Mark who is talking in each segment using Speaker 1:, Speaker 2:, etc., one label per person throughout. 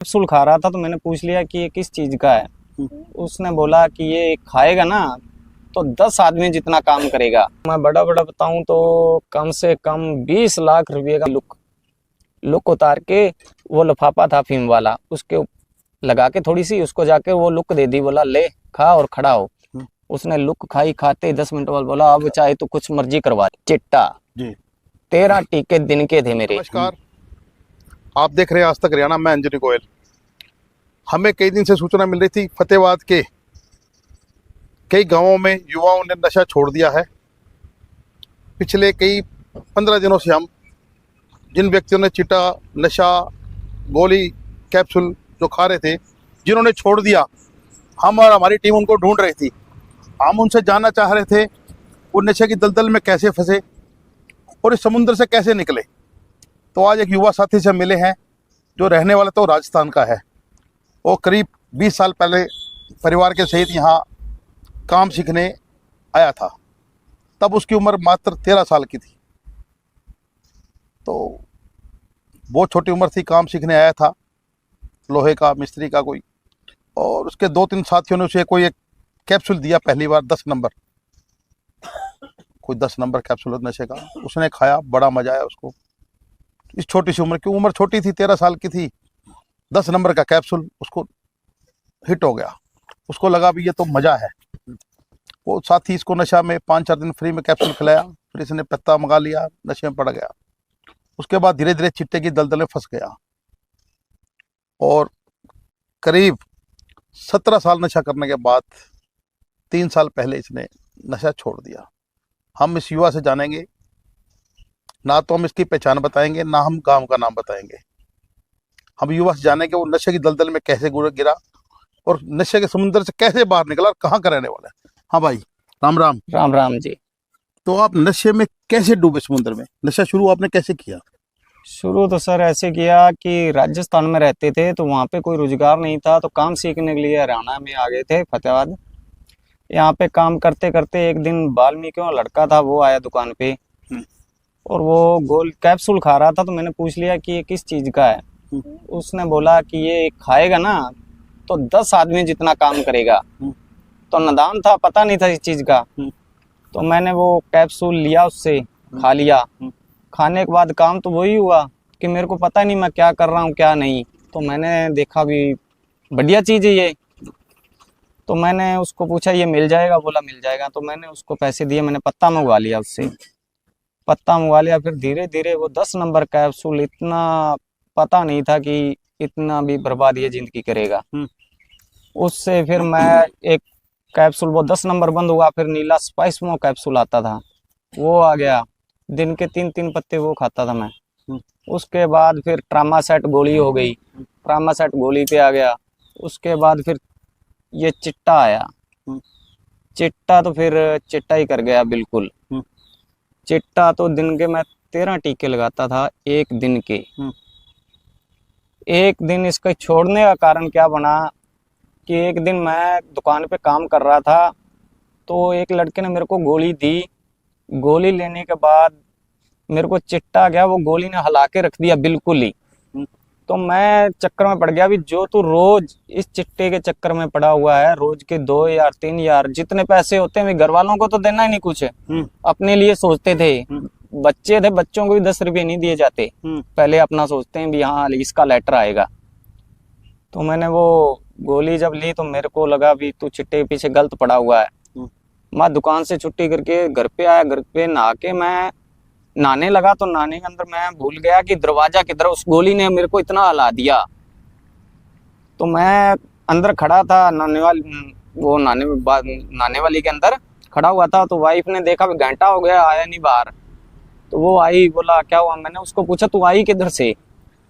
Speaker 1: Capsule खा रहा था तो मैंने पूछ लिया कि ये किस चीज का है। उसने बोला कि ये खाएगा ना तो 10 आदमी जितना काम करेगा। मैं बड़ा बड़ा बताऊं तो कम से कम 20 लाख रुपए का लुक उतार के वो लिफाफा था अफीम वाला, उसके लगा के थोड़ी सी उसको जाके वो लुक दे दी, बोला ले खा और खड़ा हो। उसने लुक खाई, खाते ही 10 मिनट बाद बोला अब चाहे तो कुछ मर्जी करवा। चिट्टा
Speaker 2: जी
Speaker 1: 13 टीके दिन के थे मेरे।
Speaker 2: नमस्कार, आप देख रहे हैं आज तक हरियाणा। मैं अंजनी गोयल। हमें कई दिन से सूचना मिल रही थी फतेहाबाद के कई गांवों में युवाओं ने नशा छोड़ दिया है। पिछले कई 15 दिनों से हम जिन व्यक्तियों ने चिट्टा, नशा, गोली, कैप्सूल जो खा रहे थे, जिन्होंने छोड़ दिया, हम और हमारी टीम उनको ढूंढ रही थी। हम उनसे जानना चाह रहे थे वो नशे की दलदल में कैसे फंसे और इस समुद्र से कैसे निकले। तो आज एक युवा साथी से मिले हैं जो रहने वाला तो राजस्थान का है। वो करीब 20 साल पहले परिवार के सहित यहाँ काम सीखने आया था। तब उसकी उम्र मात्र 13 साल की थी। तो बहुत छोटी उम्र थी, काम सीखने आया था, लोहे का मिस्त्री का कोई। और उसके 2-3 साथियों ने उसे कोई एक कैप्सूल दिया पहली बार, 10 नंबर, कोई 10 नंबर कैप्सूल नशे का। उसने खाया, बड़ा मजा आया उसको। इस छोटी सी उम्र की, उम्र छोटी थी, 13 साल की थी, 10 नंबर का कैप्सूल उसको हिट हो गया। उसको लगा भी ये तो मजा है। वो साथी इसको नशा में 5-4 दिन फ्री में कैप्सूल खिलाया, फिर इसने पत्ता मंगा लिया, नशे में पड़ गया। उसके बाद धीरे धीरे चिट्टे की दलदल में फंस गया और करीब 17 साल नशा करने के बाद 3 साल पहले इसने नशा छोड़ दिया। हम इस युवा से जानेंगे, ना तो हम इसकी पहचान बताएंगे, ना हम गांव का नाम बताएंगे। हम युवा से जानेंगे वो नशे की दलदल में कैसे गिरा और नशे के समुद्र से कैसे बाहर निकला और कहाँ का रहने वाला है। हाँ भाई, राम राम।
Speaker 1: राम राम जी।
Speaker 2: तो आप नशे में कैसे डूबे समुद्र में? नशा शुरू आपने कैसे किया?
Speaker 1: शुरू तो सर ऐसे किया कि राजस्थान में रहते थे तो वहाँ पे कोई रोजगार नहीं था, तो काम सीखने के लिए हरियाणा में आ गए थे, फतेहाबाद। यहाँ पे काम करते करते एक दिन वाल्मीकियों लड़का था, वो आया दुकान पे और वो गोल कैप्सूल खा रहा था तो मैंने पूछ लिया कि ये किस चीज का है। उसने बोला कि ये खाएगा ना तो 10 आदमी जितना काम करेगा। तो नादान था, पता नहीं था इस चीज का। तो मैंने वो कैप्सूल लिया, उससे खा लिया। खाने के बाद काम तो वही हुआ कि मेरे को पता नहीं मैं क्या कर रहा हूँ क्या नहीं। तो मैंने देखा भी बढ़िया चीज है ये, तो मैंने उसको पूछा ये मिल जाएगा? बोला मिल जाएगा। तो मैंने उसको पैसे दिए, मैंने पत्ता मंगवा लिया उससे, पत्ता मंगवा लिया। फिर धीरे धीरे वो 10 नंबर कैप्सूल, इतना पता नहीं था कि इतना भी बर्बाद ये जिंदगी करेगा। उससे फिर मैं एक कैप्सूल, वो 10 नंबर बंद हुआ, फिर नीला स्पाइस मो कैप्सूल आता था, वो आ गया। दिन के 3-3 पत्ते वो खाता था मैं। उसके बाद फिर ट्रामासेट गोली हो गई, ट्रामासेट गोली पे आ गया। उसके बाद फिर ये चिट्टा आया। चिट्टा तो फिर चिट्टा ही कर गया बिल्कुल। चिट्टा तो दिन के मैं 13 टीके लगाता था एक दिन के। एक दिन इसका छोड़ने का कारण क्या बना कि एक दिन मैं दुकान पे काम कर रहा था तो एक लड़के ने मेरे को गोली दी। गोली लेने के बाद मेरे को चिट्टा गया, वो गोली ने हिला के रख दिया बिल्कुल ही। तो मैं चक्कर में पड़ गया भी, जो तू रोज इस चिट्टे के चक्कर में पड़ा हुआ है, रोज के 2 या 3 जितने पैसे होते हैं घर वालों को तो देना ही नहीं कुछ, अपने लिए सोचते थे। बच्चे थे, बच्चों को भी 10 रुपये नहीं दिए जाते, पहले अपना सोचते हैं भी हाँ इसका लेटर आएगा। तो मैंने वो गोली जब ली तो मेरे को लगा भी तू चिट्टे के पीछे गलत पड़ा हुआ है। मैं दुकान से छुट्टी करके घर पे आया, घर पे नहा के मैं नहाने लगा तो नहाने के अंदर मैं भूल गया कि दरवाजा किधर, उस गोली ने मेरे को इतना हिला दिया। तो मैं अंदर खड़ा था नहाने वाली के अंदर खड़ा हुआ था। तो वाइफ ने देखा घंटा हो गया आया नहीं बाहर। तो वो आई, बोला क्या हुआ? मैंने उसको पूछा तू आई किधर से?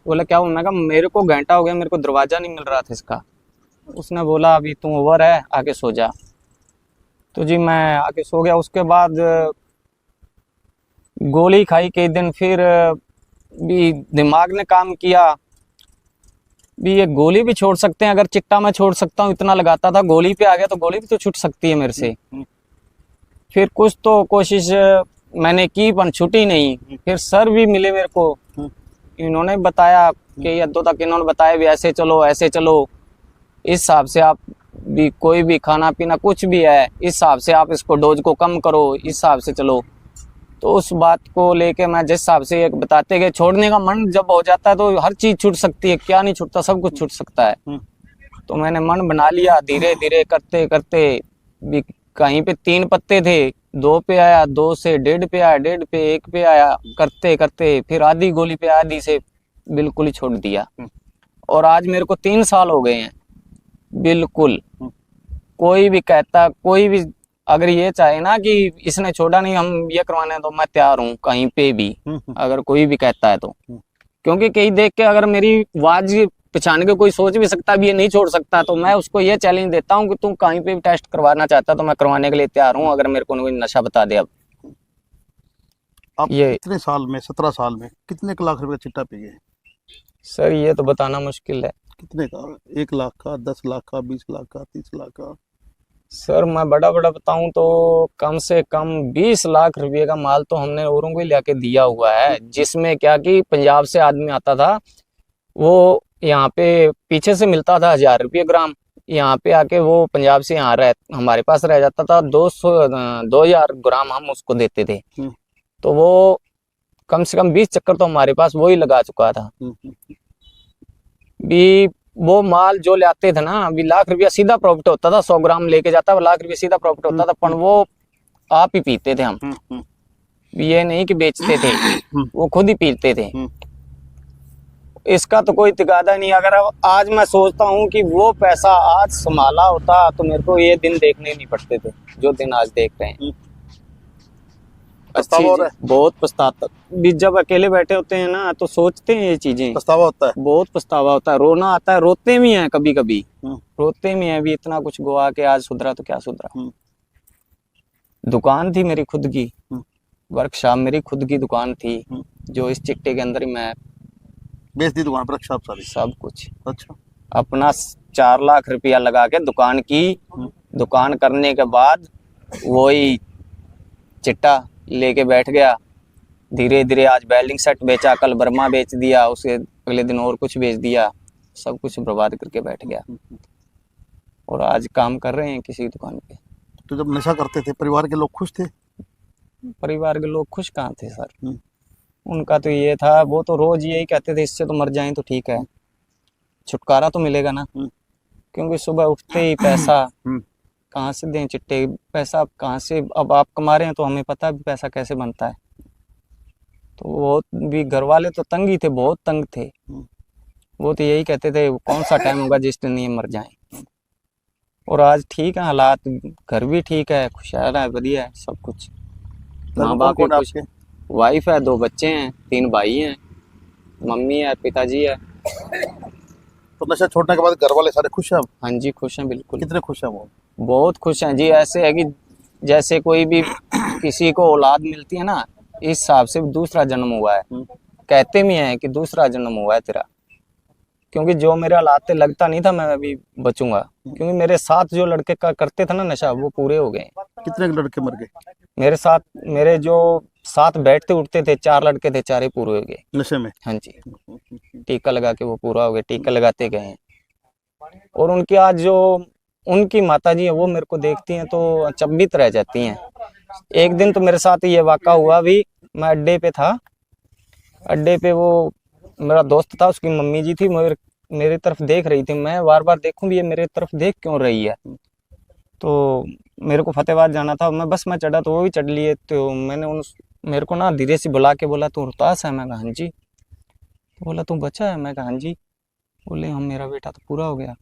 Speaker 1: बोला क्या हुआ? मैं कहा मेरे को घंटा हो गया, मेरे को दरवाजा नहीं मिल रहा था इसका। उसने बोला अभी तू ओवर है, आके सो जा। तो जी मैं आके सो गया। उसके बाद गोली खाई कई दिन, फिर भी दिमाग ने काम किया भी ये गोली भी छोड़ सकते हैं, अगर चिट्टा मैं छोड़ सकता हूँ, इतना लगाता था, गोली पे आ गया तो गोली भी तो छूट सकती है मेरे से। फिर कुछ तो कोशिश मैंने की पर छूटी नहीं। फिर सर भी मिले मेरे को, इन्होंने बताया कि यद्दों तक इन्होंने बताया भी ऐसे चलो ऐसे चलो, इस हिसाब से आप भी कोई भी खाना पीना कुछ भी है इस हिसाब से आप इसको डोज को कम करो, इस हिसाब से चलो। तो उस बात को लेके मैं जिस हिसाब से एक बताते गए, छोड़ने का मन जब हो जाता है तो हर चीज छूट सकती है, क्या नहीं छूटता, सब कुछ छूट सकता है। तो मैंने मन बना लिया, धीरे धीरे करते करते भी कहीं पे 3 पत्ते थे, 2 पे आया, 2 से 1.5 पे आया, 1.5 पे 1 पे आया, करते करते फिर आधी गोली पे, आधी से बिल्कुल ही छोड़ दिया। और आज मेरे को 3 साल हो गए हैं बिल्कुल। कोई भी कहता, कोई भी अगर ये चाहे ना कि इसने छोड़ा नहीं, हम ये करवाने हैं, तो मैं तैयार हूँ कहीं पे भी, अगर कोई भी कहता है तो। क्योंकि कहीं देख के अगर मेरी आवाज पहचान के कोई सोच भी सकता भी ये नहीं छोड़ सकता, तो मैं उसको ये चैलेंज देता हूँ कि तुम कहीं पे भी टेस्ट करवाना चाहता तो मैं करवाने के लिए तैयार हूँ, अगर मेरे को कोई नशा बता दे। अब
Speaker 2: आप
Speaker 1: ये
Speaker 2: कितने साल में, 17 साल में कितने लाख रुपए का चिट्टा पी गए?
Speaker 1: सर ये तो बताना मुश्किल है।
Speaker 2: कितने का? 1 लाख का, 10 लाख का, 20 लाख का, 30 लाख का?
Speaker 1: सर मैं बड़ा बड़ा बताऊं तो कम से कम 20 लाख रुपए का माल तो हमने औरों को ही लेके दिया हुआ है, जिसमें क्या कि पंजाब से आदमी आता था, वो यहाँ पे पीछे से मिलता था 1000 रुपये ग्राम, यहाँ पे आके वो पंजाब से यहाँ रह हमारे पास रह जाता था, 2000 ग्राम हम उसको देते थे। तो वो कम से कम 20 चक्कर तो हमारे पास वो ही लगा चुका था। भी वो माल जो ले आते थे ना, अभी लाख रुपया सीधा प्रॉफिट होता था, 100 ग्राम लेके जाता, लाख रुपया सीधा प्रॉफिट होता था, पर वो आप ही पीते थे हम, ये नहीं कि बेचते थे, वो खुद ही पीते थे। इसका तो कोई तकादा नहीं। अगर आज मैं सोचता हूँ कि वो पैसा आज संभाला होता तो मेरे को ये दिन देखने नहीं पड़ते थे जो दिन आज देख रहे हैं।
Speaker 2: पछतावा हो रहा है?
Speaker 1: बहुत पछताता भी, जब अकेले बैठे होते हैं ना तो सोचते हैं ये चीजें,
Speaker 2: पछतावा होता है,
Speaker 1: बहुत पछतावा होता है, रोना आता है, रोते भी हैं कभी कभी, रोते भी हैं भी, इतना कुछ गुआ के आज सुधरा तो क्या सुधरा। दुकान थी मेरी खुद की, वर्कशॉप मेरी खुद की दुकान थी, जो इस चिट्टे के अंदर ही मैं
Speaker 2: बेच दी दुकान पर वर्कशॉप सारी,
Speaker 1: सब कुछ।
Speaker 2: अच्छा।
Speaker 1: अपना 4 लाख रुपया लगा के दुकान की, दुकान करने के बाद वही चिट्टा लेके बैठ गया। धीरे धीरे आज वेल्डिंग सेट बेचा, कल बर्मा बेच दिया, उसके अगले दिन और कुछ बेच दिया, सब कुछ बर्बाद करके बैठ गया। और आज काम कर रहे हैं किसी दुकान पे।
Speaker 2: तो जब नशा करते थे परिवार के लोग खुश थे?
Speaker 1: परिवार के लोग खुश कहाँ थे सर, उनका तो ये था, वो तो रोज यही कहते थे इससे तो मर जाएं तो ठीक है, छुटकारा तो मिलेगा ना। क्योंकि सुबह उठते ही पैसा कहाँ से दें, चिट्टे पैसा कहाँ से, अब आप कमा रहे हैं तो हमें पता है पैसा कैसे बनता है। तो वो भी घर वाले तो तंग ही थे, बहुत तंग थे। वो तो यही कहते थे कौन सा टाइम होगा जिस दिन ये मर जाएं। और आज ठीक है हालात, घर भी ठीक है, खुशहाल है, बढ़िया है सब कुछ। माँ बाप भी खुश, वाइफ है, 2 बच्चे हैं, 3 भाई हैं, मम्मी है, पिताजी है।
Speaker 2: तो नशा छोड़ने के बाद घर वाले सारे खुश हैं?
Speaker 1: हाँ जी खुश हैं बिल्कुल।
Speaker 2: कितने खुश हैं वो?
Speaker 1: बहुत खुश हैं जी। ऐसे है कि जैसे कोई भी किसी को औलाद मिलती है ना, इस हिसाब से दूसरा जन्म हुआ है। कहते भी हैं कि दूसरा जन्म हुआ है तेरा, क्योंकि जो मेरे हालात थे लगता नहीं था मैं अभी बचूंगा, क्योंकि मेरे साथ जो लड़के का करते थे ना नशा, वो पूरे हो गए।
Speaker 2: कितने लड़के मर गए
Speaker 1: मेरे साथ? मेरे जो साथ बैठते उठते थे 4 लड़के थे, 4 ही पूरे हो गए
Speaker 2: नशे में।
Speaker 1: हाँ जी, टीका लगा के वो पूरा हो गए, टीका लगाते गए हैं। और उनकी आज जो उनकी माता जी है वो मेरे को देखती हैं तो अचंभित रह जाती हैं। एक दिन तो मेरे साथ ये वाक़ा हुआ भी, मैं अड्डे पे था, अड्डे पे वो मेरा दोस्त था, उसकी मम्मी जी थी, मेरी तरफ देख रही थी। मैं बार बार देखूं भी ये मेरे तरफ देख क्यों रही है। तो मेरे को फतेहाबाद जाना था, मैं चढ़ा तो वो भी चढ़ लिए। तो मैंने मेरे को ना धीरे से बुला के बोला तू रोहतास है? मैं कहा हाँ जी। तो बोला तू बचा है? मैं कहा हाँ जी। बोले हम, मेरा बेटा तो पूरा हो गया।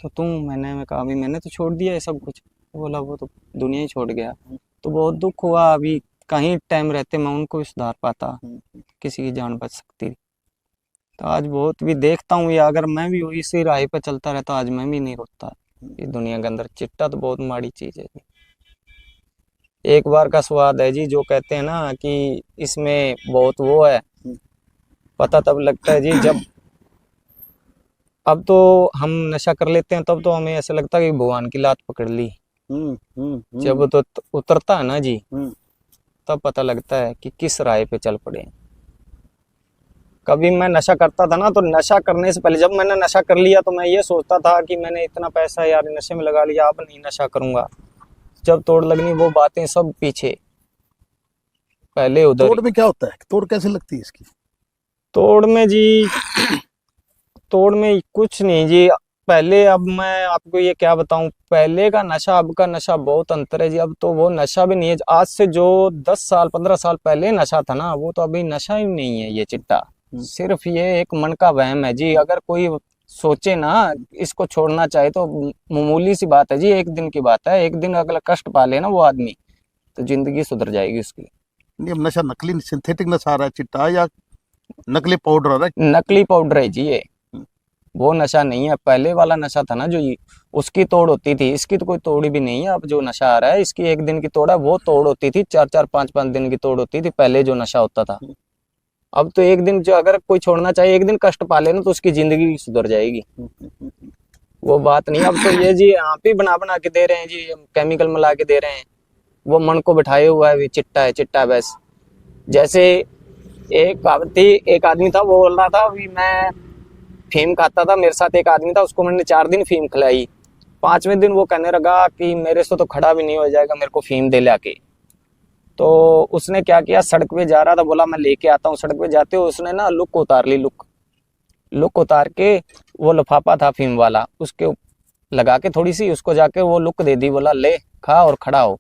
Speaker 1: तो मैं कहा अभी मैंने तो छोड़ दिया है सब कुछ। तो बोला वो तो दुनिया ही छोड़ गया। तो बहुत दुख हुआ, अभी कहीं टाइम रहते मैं उनको भी सुधार पाता, किसी की जान बच सकती। तो आज बहुत भी देखता हूँ, या अगर मैं भी इसी राह पे चलता रहता आज मैं भी नहीं रोता। ये दुनिया के अंदर चिट्टा तो बहुत माड़ी चीज है जी। एक बार का स्वाद है जी, जो कहते हैं ना कि इसमें बहुत वो है, पता तब लगता है जी जब, अब तो हम नशा कर लेते हैं तब तो हमें ऐसा लगता है कि भगवान की लात पकड़ ली। जब तो उतरता है ना जी, तब पता लगता है कि किस राह पे चल पड़े। कभी मैं नशा करता था ना, तो नशा करने से पहले जब मैंने नशा कर लिया तो मैं ये सोचता था कि मैंने इतना पैसा यार नशे में लगा लिया, अब नहीं नशा करूंगा। जब तोड़ लगनी वो बातें सब पीछे, पहले उधर
Speaker 2: तोड़
Speaker 1: ही।
Speaker 2: में क्या होता है, तोड़ कैसे लगती है इसकी?
Speaker 1: तोड़ में जी, तोड़ में कुछ नहीं जी। पहले, अब मैं आपको ये क्या बताऊं, पहले का नशा अब का नशा बहुत अंतर है जी। अब तो वो नशा भी नहीं है आज से जो 10 साल 15 साल पहले नशा था ना, वो तो अभी नशा ही नहीं है ये चिट्टा। सिर्फ ये एक मन का वहम है जी। अगर कोई सोचे ना इसको छोड़ना चाहे तो मामूली सी बात है जी, एक दिन की बात है। एक दिन अगला कष्ट पाले ना वो आदमी, तो जिंदगी सुधर जाएगी उसकी।
Speaker 2: नहीं, अब नशा नकली सिंथेटिक नशा आ रहा है चिट्टा, या नकली पाउडर आ रहा है?
Speaker 1: नकली पाउडर है जी ये, वो नशा नहीं है। पहले वाला नशा था ना जो ये, उसकी तोड़ होती थी। इसकी तो कोई तोड़ भी नहीं है। अब जो नशा आ रहा है इसकी एक दिन की तोड़ है, वो तोड़ होती थी 4-4 5-5 दिन की तोड़ होती थी पहले जो नशा होता था। अब तो एक दिन, जो अगर कोई छोड़ना चाहे एक दिन कष्ट पाले ना तो उसकी जिंदगी सुधर जाएगी। वो बात नहीं। अब तो ये जी आप ही बना बना के दे रहे हैं जी, केमिकल मिला के दे रहे हैं। वो मन को बिठाए हुआ है, चिट्टा है चिट्टा है बस। जैसे एक एक आदमी था, वो बोल रहा था अभी मैं फीम खाता था, मेरे साथ एक आदमी था, उसको मैंने 4 दिन फीम खिलाई। 5वें दिन वो कहने लगा कि मेरे से तो खड़ा भी नहीं हो जाएगा, मेरे को फीम दे लाके। तो उसने क्या किया, सड़क पे जा रहा था, बोला मैं लेके आता हूँ। सड़क पे जाते हुए उसने ना लुक उतार ली, लुक उतार के वो लिफाफा था फीम वाला, उसके लगा के थोड़ी सी उसको जाके वो लुक दे दी। बोला ले खा और खड़ा हो।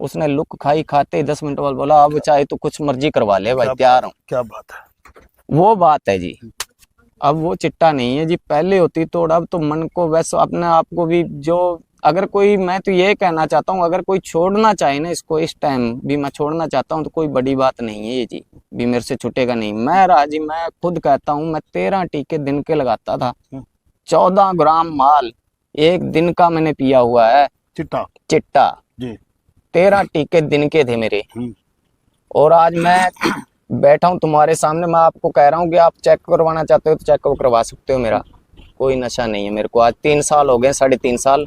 Speaker 1: उसने लुक खाई, खाते ही 10 मिनट बाद बोला अब चाहे तो कुछ मर्जी करवा ले भाई, तैयार हूँ।
Speaker 2: क्या बात है,
Speaker 1: वो बात है जी। अब वो चिट्टा नहीं है जी, पहले होती तोड़। अब तो मन को वैसे अपने आप को भी जो, अगर कोई, मैं तो ये कहना चाहता हूँ अगर कोई छोड़ना चाहे ना इसको, इस टाइम भी मैं छोड़ना चाहता हूँ तो कोई बड़ी बात नहीं है ये जी, भी मेरे से छूटेगा नहीं। मैं राजी, मैं खुद कहता हूँ, मैं 13 टीके दिन के लगाता था, 14 ग्राम माल एक दिन का मैंने पिया हुआ है
Speaker 2: चिट्टा
Speaker 1: चिट्टा।
Speaker 2: जी।
Speaker 1: 13 टीके दिन के थे मेरे। और आज मैं बैठा हूँ तुम्हारे सामने, मैं आपको कह रहा हूँ कि आप चेक करवाना चाहते हो तो चेक करवा सकते हो। मेरा कोई नशा नहीं है मेरे को। आज 3 साल हो गए, 3.5 साल,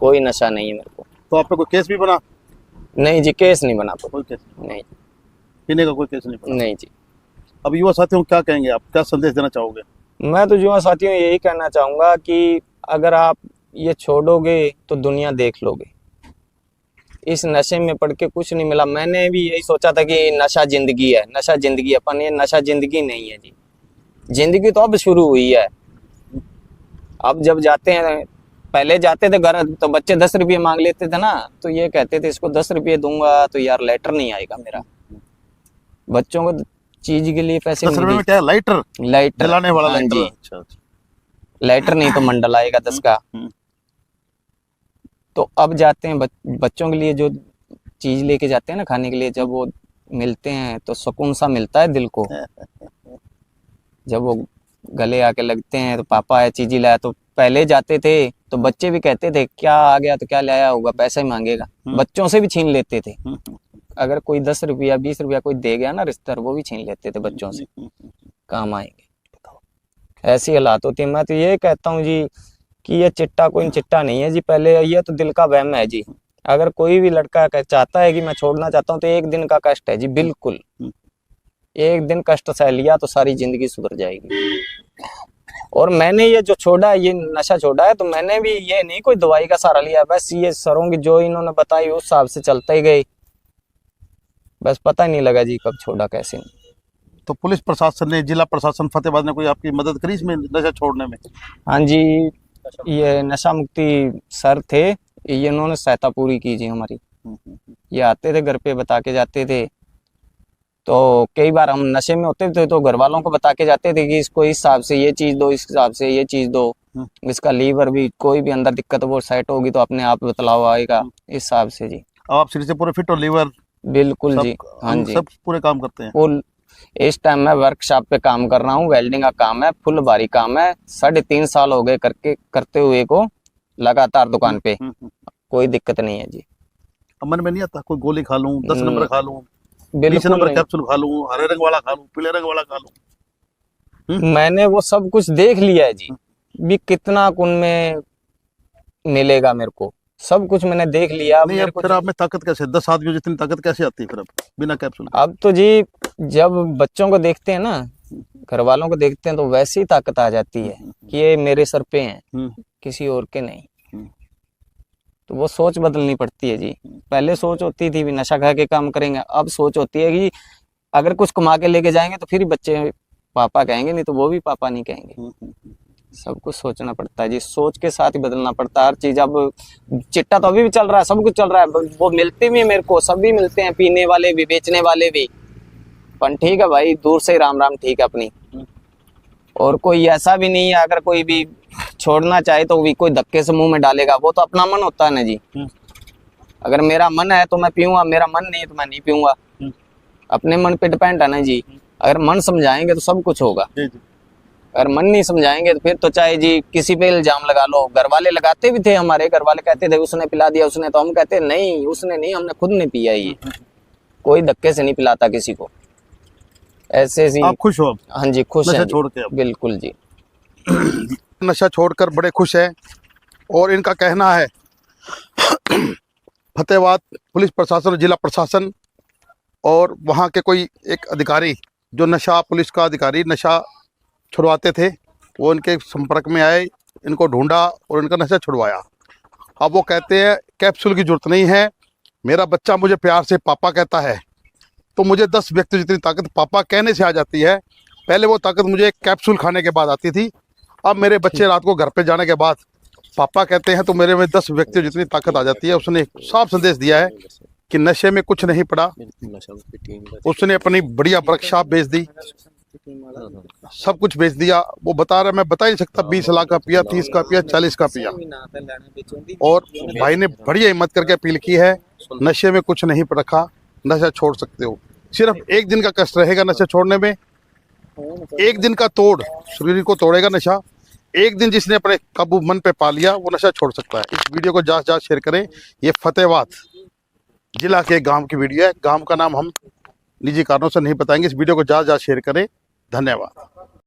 Speaker 1: कोई नशा नहीं है मेरे को।
Speaker 2: तो आप पे कोई केस भी बना?
Speaker 1: नहीं जी, केस नहीं बना।
Speaker 2: कोई केस
Speaker 1: नहीं,
Speaker 2: पीने का कोई केस नहीं बना?
Speaker 1: नहीं जी।
Speaker 2: अब युवा साथियों को क्या कहेंगे आप, क्या संदेश देना चाहोगे?
Speaker 1: मैं तो युवा साथियों यही कहना चाहूंगा कि अगर आप ये छोड़ोगे तो दुनिया देख लोगे। इस नशे में पड़ के कुछ नहीं मिला। मैंने भी यही सोचा था कि नशा जिंदगी है, नशा जिंदगी है, पर ये नशा जिंदगी नहीं है जी। जिंदगी तो अब शुरू हुई है। अब जब जाते हैं, पहले जाते थे घर तो बच्चे 10 रुपये मांग लेते थे ना, तो ये कहते थे इसको 10 रुपये दूंगा तो यार लेटर नहीं आएगा मेरा। बच्चों को चीज के लिए पैसे
Speaker 2: 10 रुपए में क्या है? लाइटर,
Speaker 1: लाइटर
Speaker 2: जलाने वाला
Speaker 1: हाँ
Speaker 2: लाइटर।
Speaker 1: जी,
Speaker 2: अच्छा अच्छा।
Speaker 1: लाइटर नहीं तो मंडल आएगा 10 का। तो अब जाते हैं बच्चों के लिए जो चीज लेके जाते हैं ना खाने के लिए, जब वो मिलते हैं तो सुकून सा मिलता है दिल को। जब वो गले आके लगते हैं तो पापा है चीज ही लाया। तो पहले जाते थे तो बच्चे भी कहते थे क्या आ गया तो क्या लाया होगा, पैसा ही मांगेगा। बच्चों से भी छीन लेते थे। अगर कोई 10 रुपया 20 रुपया कोई दे गया ना रिश्तेदार, वो भी छीन लेते थे बच्चों से। काम आएंगे, ऐसी हालात होती है। मैं तो ये कहता हूँ जी कि ये चिट्टा कोई चिट्टा नहीं है जी। पहले ये तो दिल का वहम है जी। अगर कोई भी लड़का चाहता है कि मैं छोड़ना चाहता हूँ तो एक दिन का कष्ट है जी, बिल्कुल। एक दिन कष्ट सह लिया तो सारी जिंदगी सुधर जाएगी। और मैंने ये जो छोड़ा है, ये नशा छोड़ा है, तो मैंने भी ये नहीं कोई दवाई का सहारा लिया, बस ये सरों की जो इन्होंने बताई उस हिसाब से चलते ही गए। बस पता ही नहीं लगा जी कब छोड़ा कैसे नहीं।
Speaker 2: तो पुलिस प्रशासन ने, जिला प्रशासन फतेहाबाद ने कोई आपकी मदद करी इसमें नशा छोड़ने में?
Speaker 1: हाँ जी, ये नशा मुक्ति सर थे, ये इन्होंने सहायता पूरी की जी हमारी। ये आते थे घर पे, बता के जाते थे। तो कई बार हम नशे में होते थे तो घर वालों को बता के जाते थे कि इसको इस हिसाब से ये चीज दो, इस हिसाब से ये चीज दो, इसका लीवर भी कोई भी अंदर दिक्कत वो सेट होगी तो अपने आप बतलाव आएगा, इस हिसाब से जी।
Speaker 2: अब आप शरीर से पूरे फिट और लीवर
Speaker 1: बिल्कुल जी, हाँ जी,
Speaker 2: सब पूरे काम करते हैं?
Speaker 1: फुल। इस टाइम मैं वर्कशॉप पे काम कर रहा हूँ, वेल्डिंग का काम है, फुल भारी काम है। 3.5 साल हो गए करते हुए को लगातार दुकान पे। कोई दिक्कत नहीं है जी।
Speaker 2: अब मन में नहीं आता कोई गोली खा लूं, 10 नंबर खा लूं, 20
Speaker 1: बिल्कुल
Speaker 2: नंबर
Speaker 1: नहीं।
Speaker 2: कैप्सूल खा लूं, हरे रंग वाला खा लूं, पीले रंग वाला खा लूं?
Speaker 1: मैंने वो सब कुछ देख लिया है जी, भी कितना उनमें मिलेगा मेरे को, सब कुछ मैंने देख लिया।
Speaker 2: नहीं, अब फिर आप में ताकत कैसे, 10 आदमियों जितनी ताकत कैसे आती है फिर अब बिना कैप्सूल?
Speaker 1: अब तो जी जब बच्चों को देखते हैं ना घर वालों को देखते हैं तो वैसी ताकत आ जाती है कि ये मेरे सर पे हैं, किसी और के नहीं। तो वो सोच बदलनी पड़ती है जी। पहले सोच होती थी भी नशा खा के काम करेंगे, अब सोच होती है कि अगर कुछ कमा के लेके जाएंगे तो फिर ही बच्चे पापा कहेंगे, नहीं तो वो भी पापा नहीं कहेंगे। सब कुछ सोचना पड़ता है जी, सोच के साथ ही बदलना पड़ता है हर चीज। अब चिट्टा तो अभी भी चल रहा है, सब कुछ चल रहा है, वो मिलते भी है मेरे को, सब भी मिलते हैं, पीने वाले भी बेचने वाले भी। पर ठीक है भाई, दूर से ही राम राम ठीक है अपनी। और कोई ऐसा भी नहीं है, अगर कोई भी छोड़ना चाहे तो भी कोई धक्के से मुंह में डालेगा, वो तो अपना मन होता है ना जी। अगर मेरा मन है तो मैं पीऊंगा, मेरा मन नहीं है तो मैं नहीं पीऊंगा। अपने मन पे डिपेंड है ना जी। अगर मन समझाएंगे तो सब कुछ होगा, अगर मन नहीं समझाएंगे तो फिर तो चाहे जी किसी पे इल्जाम लगा लो। घर वाले लगाते भी थे, हमारे घर वाले कहते थे उसने पिला दिया उसने, तो हम कहते नहीं उसने नहीं, हमने खुद ने पिया। ये कोई धक्के से नहीं पिलाता किसी को, ऐसे सी।
Speaker 2: आप खुश हो?
Speaker 1: हाँ जी खुश
Speaker 2: नशा
Speaker 1: हैं
Speaker 2: छोड़ के अब?
Speaker 1: बिल्कुल जी।
Speaker 2: नशा छोड़कर बड़े खुश हैं। और इनका कहना है फतेहाबाद पुलिस प्रशासन और जिला प्रशासन और वहाँ के कोई एक अधिकारी, जो नशा पुलिस का अधिकारी नशा छुड़वाते थे, वो इनके संपर्क में आए, इनको ढूंढा और इनका नशा छुड़वाया। अब वो कहते हैं कैप्सूल की जरूरत नहीं है, मेरा बच्चा मुझे प्यार से पापा कहता है, तो मुझे 10 व्यक्ति जितनी ताकत पापा कहने से आ जाती है। पहले वो ताकत मुझे एक कैप्सूल खाने के बाद आती थी, अब मेरे बच्चे रात को घर पे जाने के बाद पापा कहते हैं तो मेरे में 10 व्यक्ति जितनी ताकत आ जाती है। उसने एक साफ संदेश दिया है कि नशे में कुछ नहीं पड़ा। उसने अपनी बढ़िया वर्कशॉप बेच दी, सब कुछ बेच दिया। वो बता रहा, मैं बता ही नहीं सकता, 20 लाख का पिया, 30 का पिया, 40 का पिया। और भाई ने बढ़िया हिम्मत करके अपील की है, नशे में कुछ नहीं रखा, नशा छोड़ सकते हो। सिर्फ एक दिन का कष्ट रहेगा नशा छोड़ने में, एक दिन का तोड़ शरीर को तोड़ेगा नशा। एक दिन जिसने अपने काबू मन पे पा लिया वो नशा छोड़ सकता है। इस वीडियो को ज्यादा शेयर करें। ये फतेहाबाद जिला के गांव की वीडियो है, गांव का नाम हम निजी कारणों से नहीं बताएंगे। इस वीडियो को ज्यादा शेयर करें। धन्यवाद।